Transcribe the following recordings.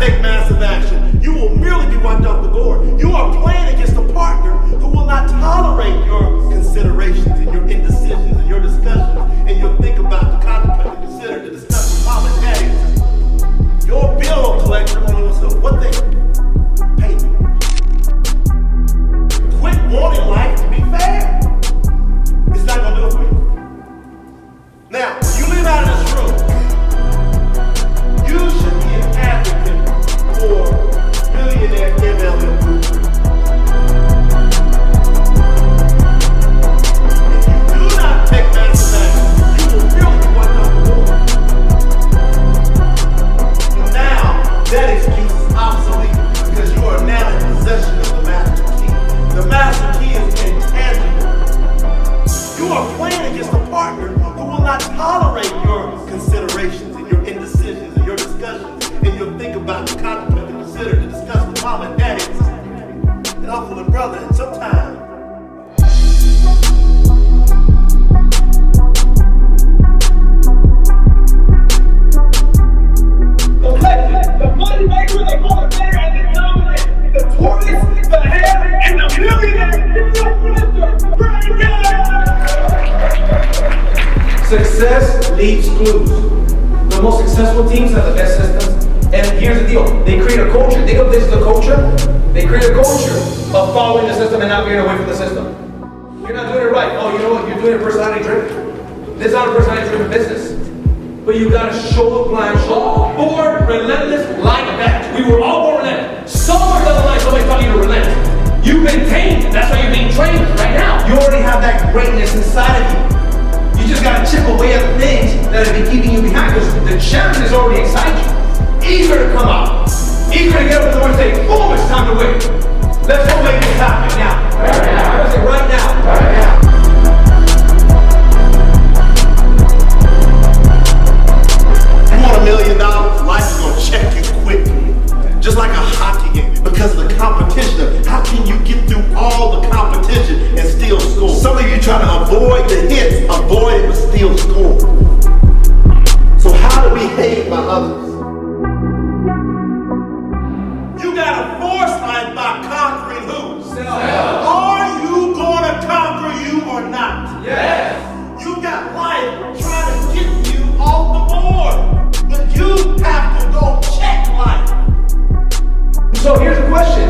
take massive action, you will merely be wiped off the board. You are playing against a partner who will not tolerate your considerations and your indecisions and your discussions and your think about, to contemplate, to consider, to discuss with mom and daddy. Your bill collector only wants to know what they pay you. Quit wanting life to be fair. It's not gonna do it for you. Now, when you leave out of this room, you should be an advocate for Millionaire Mlm Blueprint. If you do not take massive action, you will really be wiped off the board. Now, that excuse is obsolete because you are now in possession of the master key. The master key is intangible. You are playing against a partner who will not tolerate your considerations and your indecisions and your discussions and your think about, to contemplate, to consider, to discuss with mom and daddy and uncle and brother, and sometimes. The money maker, the motivator, and the dominator, the tortoise, the hare, and the millionaire Mlm. Success leaves clues. The most successful teams have the best systems. And here's the deal. They create a culture. Think of this as a culture. They create a culture of following the system and not veering away from the system. You're not doing it right. Oh, you know what? You're doing it personality driven. This is not a personality driven business. But you gotta show the plan, show born relentless like that. We were all born relentless. Somewhere down the line, somebody taught you to relent. You've been tamed. That's why you're being trained right now. You already have that greatness inside of you. You just gotta chip away at the things that have been keeping you behind, because the champion is already inside you. Eager to come out. Eager to get up in the morning and say, boom, it's time to win. Let's go make this happen now. Right now. Right now. Right now. You want $1 million, life is gonna check you quickly. Just like a hockey game, because of the competition. How can you get through all the competition and still score? Some of you try to avoid the hits, avoid it, but still score. So how to behave by others? You gotta force life by conquering who? Self. Are you gonna conquer you or not? Yes. You got life trying to get you off the board, but you have to go check life. So here's the question.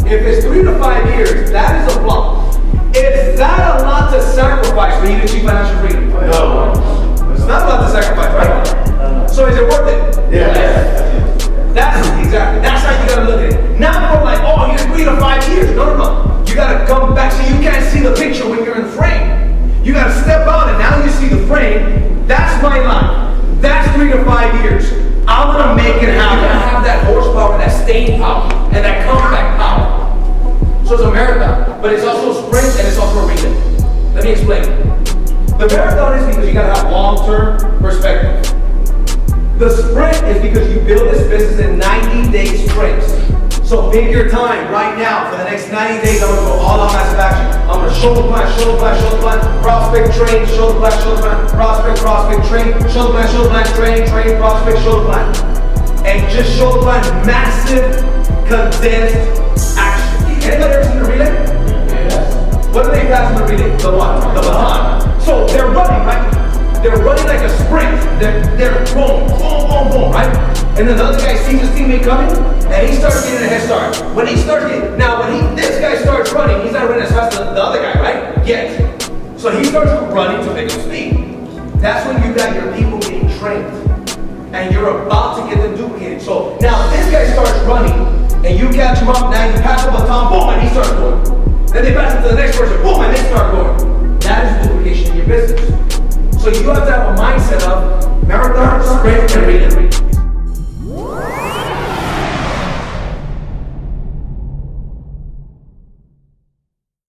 If it's 3 to 5 years, that is a block. Is that a lot to sacrifice for you to achieve financial freedom? No. It's not a lot to sacrifice, right? So is it worth it? Yes. That's exactly. That's how you gotta look at it. Not from like, oh, here's 3 to 5 years. No. You gotta come back so you can't see the picture when you're in the frame. You gotta step out and now you see the frame. That's my line. That's 3 to 5 years. I'm gonna make it happen. I have that horsepower, that staying power, and that comeback power. So it's a marathon, but it's also a sprint and it's also a relay. Let me explain. The marathon is because you gotta have long-term perspective. The sprint is because you build this business in 90-day sprints. So pick your time right now. For the next 90 days, I'm gonna go all out massive action. I'm gonna show the plan, prospect, train, show the plan, prospect, train, show the plan, train, prospect, show the plan. And just show the plan, massive, condensed action. Anybody ever seen a relay? Yes. What do they pass in the relay? The what? The baton. So they're running, right? They're running like a sprint. They're boom, right? And then the other guy sees his teammate coming, and he starts getting a head start. When this guy starts running, he's not running as fast as the other guy, right? Yet. So he starts running to pick up speed. That's when you got your people being trained. And you're about to get them duplicated. So now this guy starts running, and you catch him up, now you pass the baton, boom, and he starts going. Then they pass it to the next person, boom, and they start going. That is the duplication in your business. So you have to have a mindset of marathon, sprint, and relay.